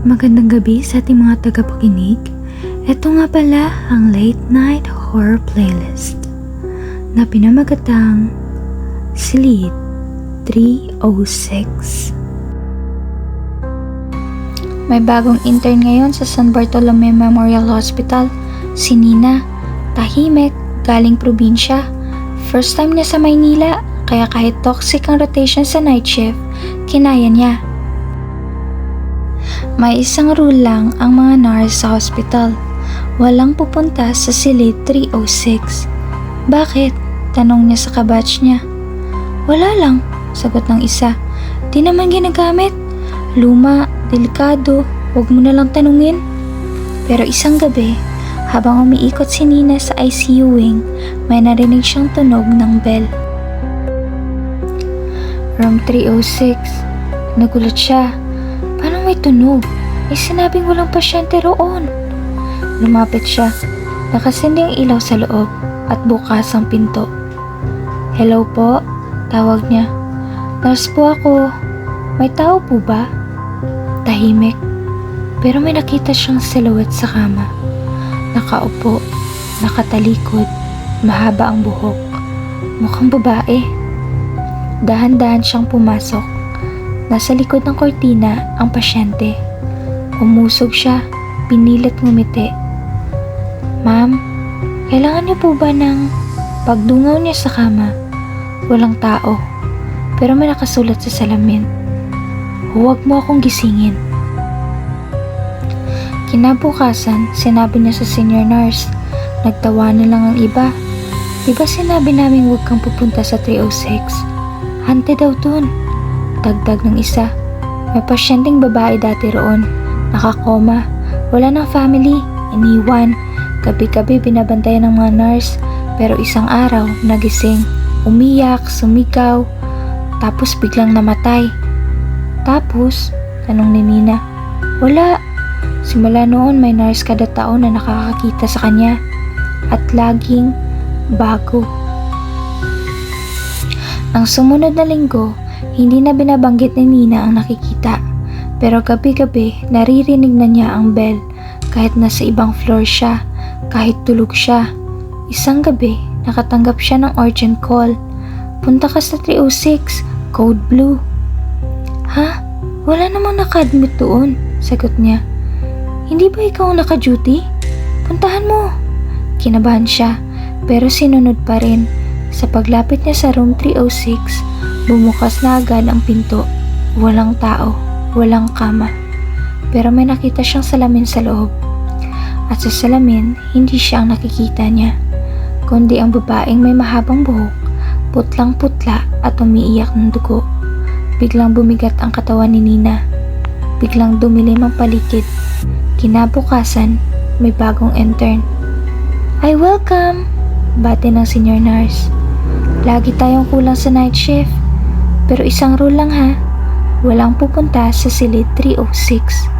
Magandang gabi sa ating mga tagapakinig. Ito nga pala ang Late Night Horror Playlist na pinamagatang Silid 306. May bagong intern ngayon sa San Bartolome Memorial Hospital, si Nina. Tahimik, galing probinsya. First time niya sa Maynila, kaya kahit toxic ang rotation sa night shift, kinaya niya. May isang rule lang ang mga nurse sa hospital. Walang pupunta sa Silid 306. Bakit? Tanong niya sa kabatch niya. Wala lang, sagot ng isa. Di naman ginagamit. Luma, delikado, huwag mo na lang tanungin. Pero isang gabi, habang umiikot si Nina sa ICU wing, may narinig siyang tunog ng bell. Room 306. Nagulat siya. Paano may tunog? Sinabing walang pasyente roon. Lumapit siya. Nakasindi ang ilaw sa loob at bukas ang pinto. Hello po, tawag niya. Nurse po ako. May tao po ba? Tahimik. Pero may nakita siyang silhouette sa kama. Nakaupo, nakatalikod, mahaba ang buhok. Mukhang babae. Dahan-dahan siyang pumasok. Nasa likod ng kortina ang pasyente. Umusog siya, pinilit ngumiti. Ma'am, kailangan niyo po ba ng... Pagdungaw niya sa kama, walang tao, pero may nakasulat sa salamin. Huwag mo akong gisingin. Kinabukasan, sinabi niya sa senior nurse. Nagtawanan lang ang iba. Diba sinabi namin huwag kang pupunta sa 306? Hante daw dun. Dagdag ng isa. May pasyenteng babae dati roon. Nakakoma. Wala ng family. Iniwan. Gabi-gabi binabantayan ng mga nurse. Pero isang araw, nagising. Umiyak, sumigaw. Tapos biglang namatay. Tapos, tanong ni Nina. Wala. Simula noon may nurse kada taon na nakakakita sa kanya. At laging bago. Ang sumunod na linggo, hindi na binabanggit ni Nina ang nakikita. Pero gabi-gabi, naririnig na niya ang bell kahit nasa ibang floor siya, kahit tulog siya. Isang gabi, nakatanggap siya ng urgent call. Punta ka sa 306, code blue. Ha? Wala namang naka-admit doon, sagot niya. Hindi ba ikaw ang naka-duty? Puntahan mo. Kinabahan siya, pero sinunod pa rin. Sa paglapit niya sa room 306, bumukas na agad ang pinto. Walang tao, walang kama. Pero may nakita siyang salamin sa loob. At sa salamin, hindi siya ang nakikita niya, kundi ang babaeng may mahabang buhok, putlang-putla at umiiyak ng dugo. Biglang bumigat ang katawan ni Nina. Biglang dumilim ang paligid. Kinabukasan, may bagong intern. Ay, welcome! Bate ng senior nurse. Lagi tayong kulang sa night shift. Pero isang rule lang ha. Walang pupunta sa Silid 306.